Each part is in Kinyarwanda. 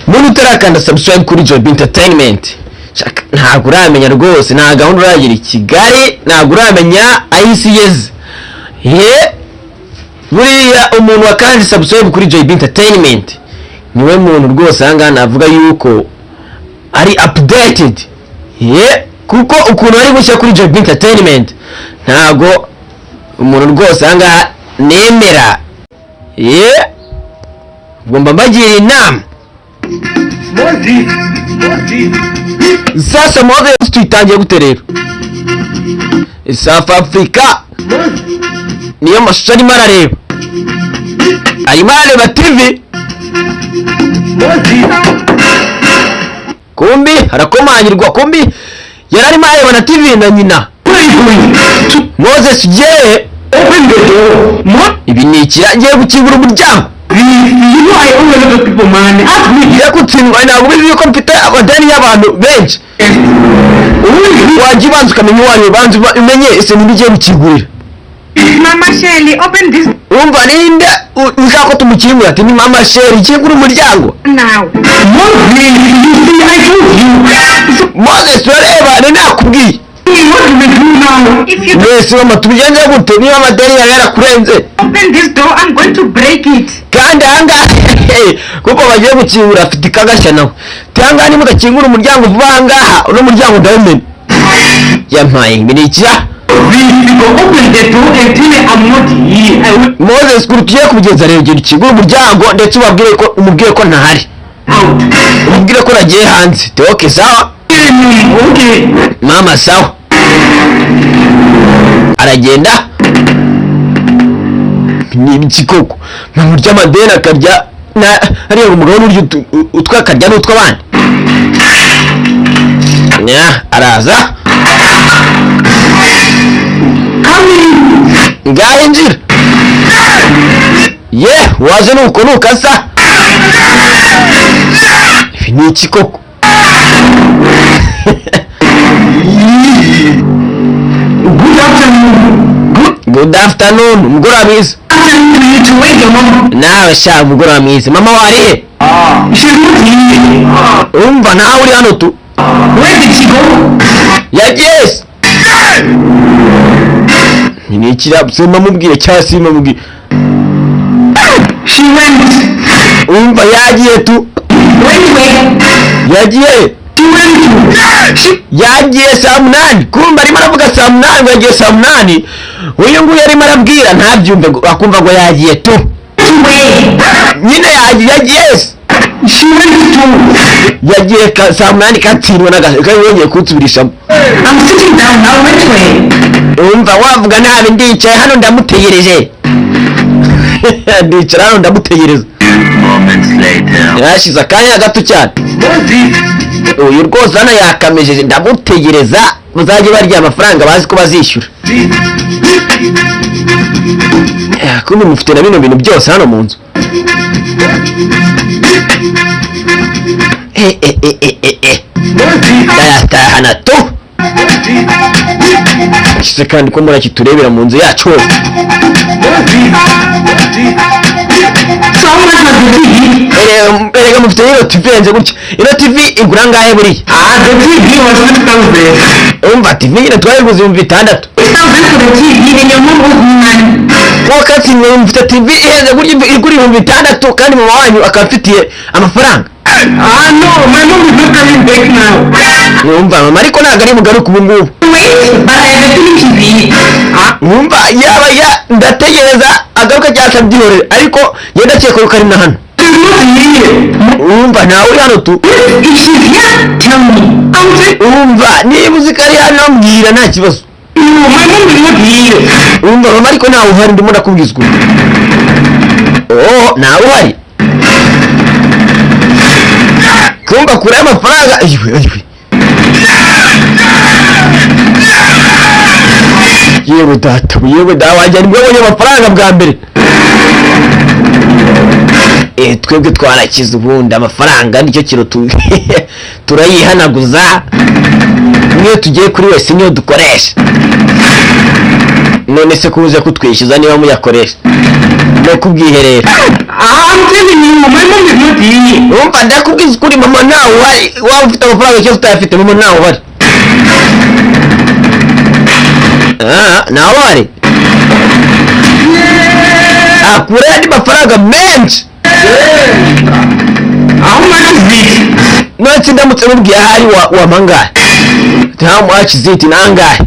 muntu utarakanda subscribe kuri JOYBE Entertainment ntabwo uramenya rwose, nta gahunda uragira i Kigali, ntabwo uramenya ayisi yeze. Buriya umuntu wakandi subscribe kuri JOYBE Entertainment niwe muntu rwose ahanga navuga yuko ari updated. Kuko ukuntu ari gushya kuri JOYBE Entertainment ntabwo umuntu rwose ahanga nemera. Ngomba mbagira inama. Sasa mwaga tuitangiye gute rero? South Africa niyo mashusho arimo arareba. Arimo arareba TV. Kumbi harakomanyirwa, kumbi yararimo areba na TV na nyina. Moses je open the door. Ibi ni ikirangiye gukingura umuryango. You know I owe a lot of people money. Ask me. Yakutsindwa ntabwo bizi ko mfite amadeni y'abantu benshi. Wajibanza ukamenya wanyu banzu umenye ese nibigiye gukingurira. Mama Shelly, open this. Umva ninde ushaka tumukingura ati ni Mama Shelly kingura umuryango. Now. Moses ureba ni nakubwiye. Yes, mama tubigenze gute niba amadeni yarakurenze. Open this door, I'm going to break it. Kandi hanga kuko bagiye gukingura afite ikagashya nawe. Tihanga ni mudakingura umuryango vuba hangaha uno muryango ndawumena. Yampaye nginikiya. Open the door and tell me I'm not here. Moses kurutiye kubigenza rero igihe ukingura umuryango ndetse umubwire ko ntahari. Umubwire ko nagiye hanze. Okay sawa? Okay. Mama sawa. Aragenda ni ibikoko murya amadeni akarya ariya umugabo n'uryo utwakarya n'utw'abandi. Araza ngahe injira waje nuko nukasa. Ibi ni ikikoko. Good afternoon. Mugora mwiza. Nawe sha mugora mwiza. Mama wari? Umva nawe uri hano tu. Where did she go? Yes. Ni kirabse mamubwire cyasi mamubwire. She went. Umva yagiye tu. Wait. Yagiye. Yagiye saa munani. Kumva arimo aravuga saa munani yagiye saa munani. Uyu nguyu arimo arabwira ntabyumve akumva ngo yagiye tu. Nyine yagiye. Yagiye saa munani katsindwa yongeye kunsubirishamo. I'm sitting down now. Which way? Umva wavuga nabi ndicaye hano ndamutegereje. Ndicara hano ndamutegereza. Yashize akanya gato cyane. Uyu rwose hano yakamejeje ndamutegereza muzajye barya amafaranga bazi ko bazishyura. Kumbe mufite na bino bintu byose hano mu nzu. Hana tu kise kandi ko murakiturebera mu nzu yacu. Erega mufite ino TV yenze gutya. Ino TV igura ngahe buri? The TV was 6,000. Umva TV ino twayiguze 6,000. 6,000 for the TV and your mom was money. Wakati mufite TV ihenze gutya igura 6,000 kandi mama wanyu akafitiye amafaranga. No, my mom is not coming back now. Umva mama ariko ntago ari bugaruka ubu ngubu. Wait, but I have a TV. Umva yaba ndategereza agaruka cyasa byihorere ariko yenda cyeko ko ari na hano. Umva nawe uri hano tu. If she's here, tell me. Umva niba uzi ko ari hano mbwira nta kibazo. No, my mom is not here. Umva mama ariko nawe uhari ndimo ndakubwizwa. Nawe uhari. Kumva kure amafaranga. Yewe data, yewe dawajya nibonye amafaranga bwa mbere. Twebwe twarakize ubundi amafaranga nicyo kintu turayihanaguza. Niyo tugiye kuri wese niyo dukoresha. none se kubuze kutwishyuza niba muyakoresha no kubwiherera. I'm telling you, my mom is not here. Umva ndakubwiza ukuri mama nawe uhari, waba ufite amafaranga cyose utayafite mama nawe uhari. Nawe uhari? Akure andi mafaranga menshi. How much is it? None ndamutse mubwiye ahari wa mangahe? How much is it nangahe?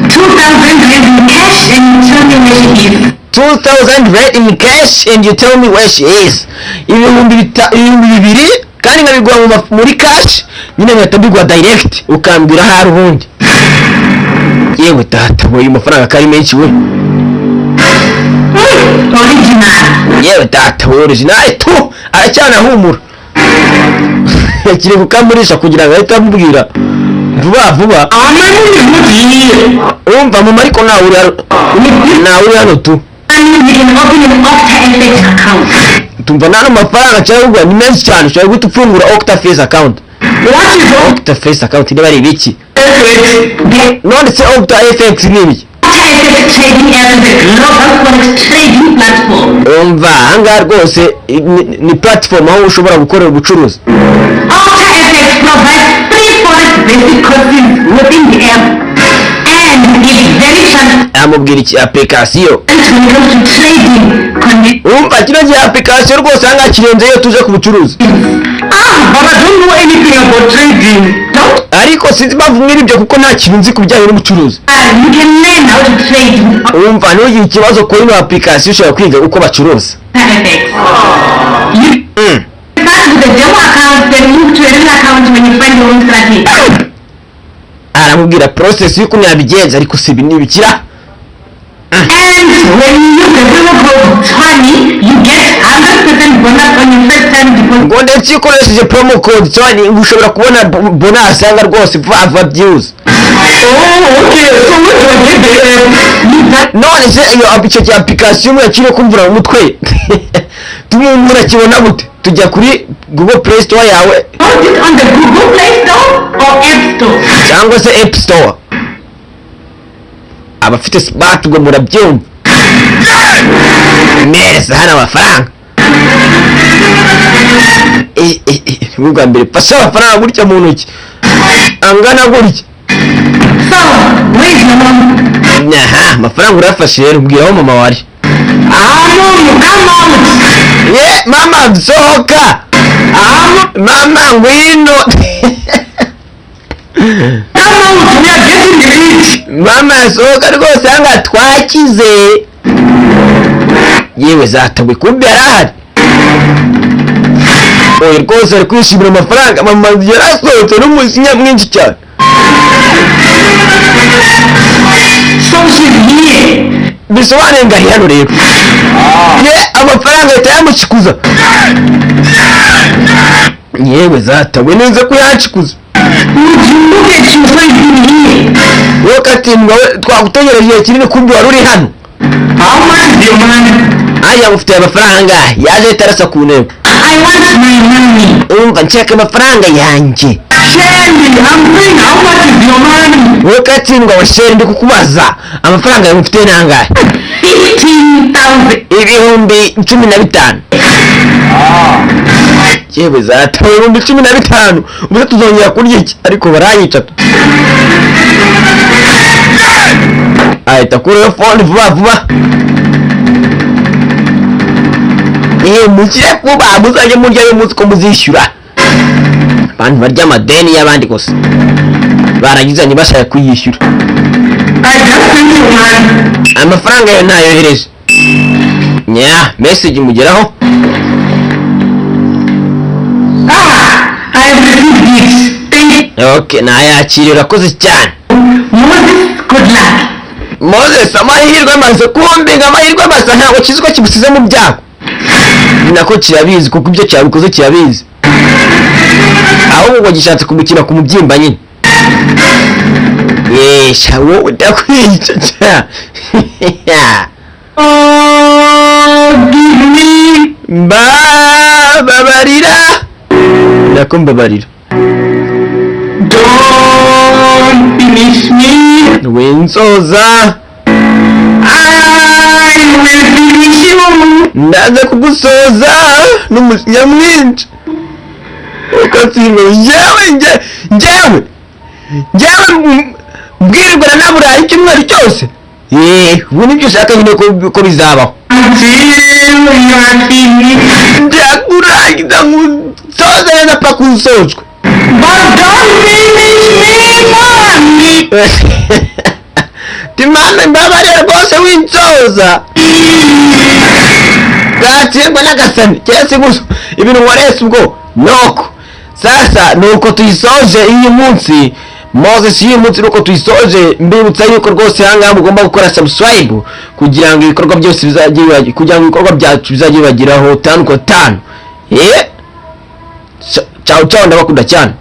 2,000 rand in cash and you tell me where she is. 2,000 rand in cash and you tell me where she is. Ibihumbi 2,000 kandi nkabigwa muri cash nyine nkahita mbigwa direct ukambwira ahari ubundi. Yewe tata boye amafaranga kari menshi we. Original. Yewe tata we original tu aracyana humura. Kiri kukamurisha kugira ngo ahita amubwira vuba vuba. Umva mama ariko nawe uri hano tu. Tumva nano mafaranga cyangwa ni menshi cyane ushobora guhita ufungura Octaface account. What is Octaface account niba ari ibiki? None se Octaface ni ibiki? Trading as a global forex trading platform. Umva hanga rwose ni platform aho ushobora gukorera ubucuruzi. FX provides free forex basic courses within the app and it's very transparent Amubwira iki application. when it comes to trading conditions. Umva kino gihe application rwose hanga kirenze iyo tuje ku bucuruzi. But I don't know anything about trading. Don't. Ariko sinzi impamvu mwiri ibyo kuko nta kintu nzi ku bijyanye n'ubucuruzi. You can learn how to trade with Umva ntugire ikibazo kuri ino application ushobora kwiga uko bacuruza. FX. You start with a demo account, then move to a real account when you find your own strategy. Aramubwira process y'uko yabigenza ariko si ibikira. And when you use the promo code TWANI, you get 100% bonus on your first time deposit. Ngo ndetse iyo ukoresheje promo code TWANI ushobora kubona bonus yanga rwose vuba byuze. Okay. So what do I get there? None se iyo application yakire kumvura mu mutwe. Tumwe murakibona gute? Tujya kuri Google Play Store yawe. Put it on the Google Play Store or App Store. Cyangwa se App Store. Abafite smart ngo murabyumva. Neza hana amafaranga. Ubwa mbere pasha amafaranga gutya mu ntoki. Angana gutya. So, where's your mom? Aha, amafaranga urafashe rero ubwira aho mama wari. Mom, come out. Mama sohoka. Mama ngwino. Come out, we are getting rich. Mama sohoka rwose hanga twakize. Yewe zatabwe kumbe yarahari. Oye rwose ari kwishimira amafaranga mama yarasohotse n'umusinya mwinshi cyane. So she's here. Bisobanuye ngo ari hano rero. Amafaranga ahita yamushikuza. Yewe zatabwe neza ko yanshikuza. Would you look at you so you've been here? Wowe katindwa twagutegereje igihe kinini kumbe wari uri hano. How much is your money? Aya mufite amafaranga yaje tarasa ku ntebe. I want my money. Umva nshaka amafaranga yanjye. Shelly, I'm saying how much is your money? Wowe katindwa wa Shelly ndi kukubaza amafaranga yawe mufite nangahe? 15,000. Ibihumbi 15. Yewe zatawe ibihumbi 15. Ubu tuzongera kurya iki ariko baranyica. Ahita kuri phone vuba. Mukire kuba muzajye murya yo muzi ko muzishyura. Abantu barya amadeni y'abandi gusa. Baragizanye bashaka kuyishyura. I just sent you money. Amafaranga yo nayohereje. Message mugeraho. I have received it. Thank you. Okay, nayakiriye urakoze cyane. Moses, good luck. Moses amahirwe maze kumbe amahirwe masa ntabwo kiziko kibusize mu byago. Nako kirabizi kuko ibyo cyabikoze kirabizi. Ahubwo gishatse kumukina ku mubyimba nyine. Yesha wowe udakwica cya. Give me. Babarira. Ndakumbabarira. Don't finish me. winsoza I will finish you. ndaza kugusoza n'umujinya mwinshi. Reka singo njyewe mbwirirwa naburaye icyumweru cyose. Ubu nibyo ushaka nyine ko bizabaho. Until you are finished. Ndakurangiza ngusoze neza paka usojwe. But don't finish me, mommy. Timana mbabarira rwose winsoza. Gatsindwa n'agasani cyese gusa ibintu warese ubwo noko. Sasa nuko tuyisoje iyi munsi. Moses iyi munsi nuko tuyisoje, mbibutsa yuko rwose hanga mugomba gukora subscribe kugira ngo ibikorwa byose bizajye kugira ngo ibikorwa byacu bizajye bagiraho 5 kwa 5. Ciao ndabakunda cyane.